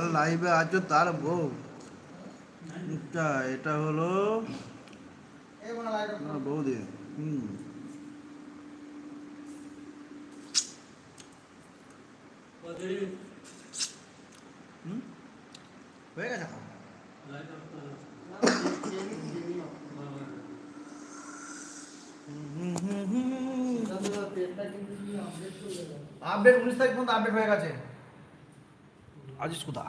যার লাইভে আছো তার বউ। এটা হলো বৌদি। হুম হয়ে গেছে। আপডেট 19 তারিখ পর্যন্ত আপডেট হয়ে গেছে। আজিস কোথা?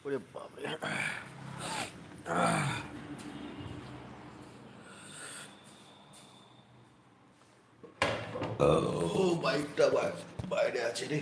ওরে বাপরে। ও বাইকটা বাইরে আছে রে।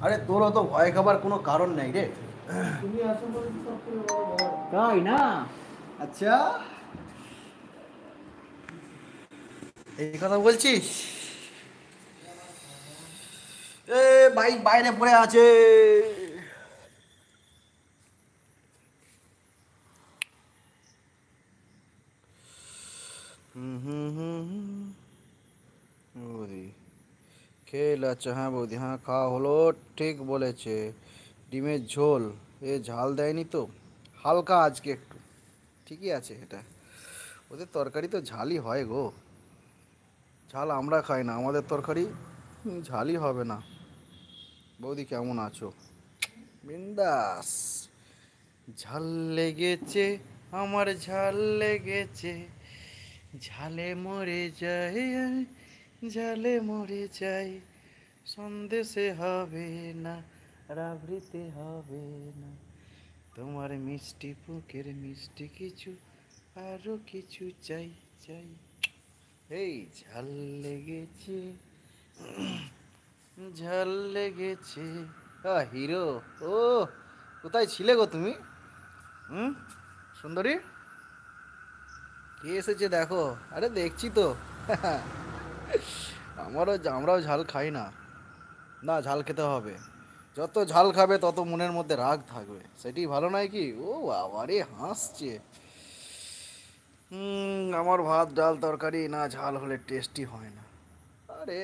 আরে তোর তো ভয় খাবার কোনো কারণ নেই রে। তুমি আসো বলে সব থেকে বড় ভয়। তাই না? আচ্ছা এই কথা বলছিস? এ বাইক বাইরে পড়ে আছে। বৌদি খেয়ে আচ্ছা, হ্যাঁ বৌদি, হ্যাঁ খাওয়া হলো। ঠিক বলেছে, ডিমের ঝোল। এ ঝাল দেয়নি তো, হালকা আজকে একটু। ঠিকই আছে এটা। ওদের তরকারি তো ঝালই হয় গো। ঝাল আমরা খাই না, আমাদের তরকারি ঝালই হবে না। বৌদি কেমন আছো? বিন্দাস। ঝাল লেগেছে, আমার ঝাল লেগেছে, ঝালে মরে যাই আমি, ঝালে মরে যাই। সন্দেশে হবে না, রাবড়িতে হবে না, তোমার মিষ্টি বুকের মিষ্টি কিছু, আরো কিছু চাই চাই। এই ঝাল লেগেছে, ঝাল লেগেছে। হিরো, ও কোথায় ছিলে গো তুমি? হুম, সুন্দরী কে এসেছে দেখো। আরে দেখছি তো। আমরাও ঝাল খাই না। না, ঝাল খেতে হবে। যত ঝাল খাবে তত মনের মধ্যে রাগ থাকবে, সেটি ভালো নয় কি? ও বাবারে হাসছে। আমার ভাত ডাল তরকারি না ঝাল হলে টেস্টি হয় না। আরে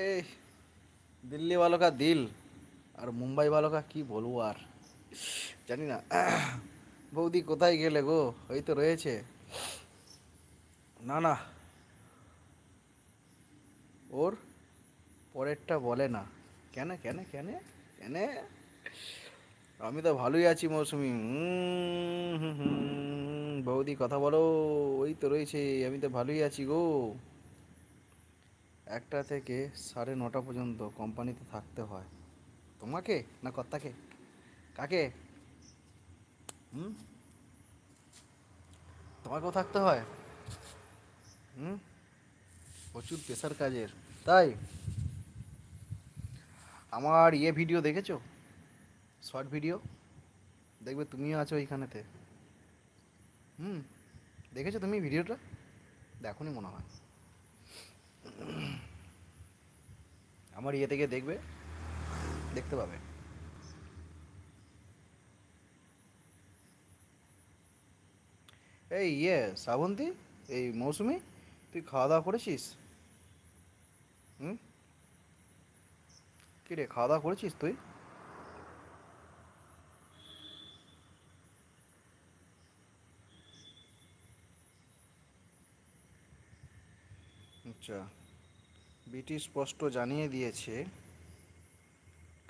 দিল্লি वालों का দিল আর মুম্বাই वालों का কি বলবো আর, জানি না। বৌদি কোথায় গেলে গো? ওই তো রয়েছে। না না, ওর পরেরটা বলে না। কেন কেন কেন কেন? আমি তো ভালোই আছি মৌসুমি। বৌদি কথা বলো। ওই তো রয়েছে, আমি তো ভালোই আছি গো। 1টা থেকে 9:30 পর্যন্ত কোম্পানিতে থাকতে হয়। তোমাকে না কর্তাকে? কাকে? হুম, তোমাকেও থাকতে হয়? হুম, প্রচুর প্রেশার কাজের, তাই? আমার ভিডিও দেখেছো? শর্ট ভিডিও দেখবে, তুমিও আছো এইখানেতে। হুম, দেখেছো তুমি ভিডিওটা? দেখোনি মনে হয়। আমার থেকে দেখবে, দেখতে পাবে। এই শ্রাবন্তী, এই মৌসুমি, তুই খাওয়া দাওয়া করেছিস? হুম, কী রে, খাওয়া দাওয়া করেছিস তুই? আচ্ছা, বিটি স্পষ্ট জানিয়ে দিয়েছে,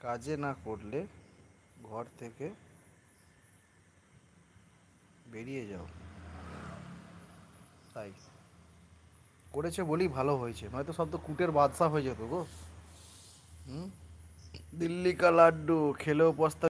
কাজে না করলে ঘর থেকে বেরিয়ে যাও। তাই করেছে বলেই ভালো হয়েছে, নয়তো সব তো কুটের বাদশা হয়ে যেত গো। হুম, দিল্লি কা লাড্ডু খেলেও পস্তা।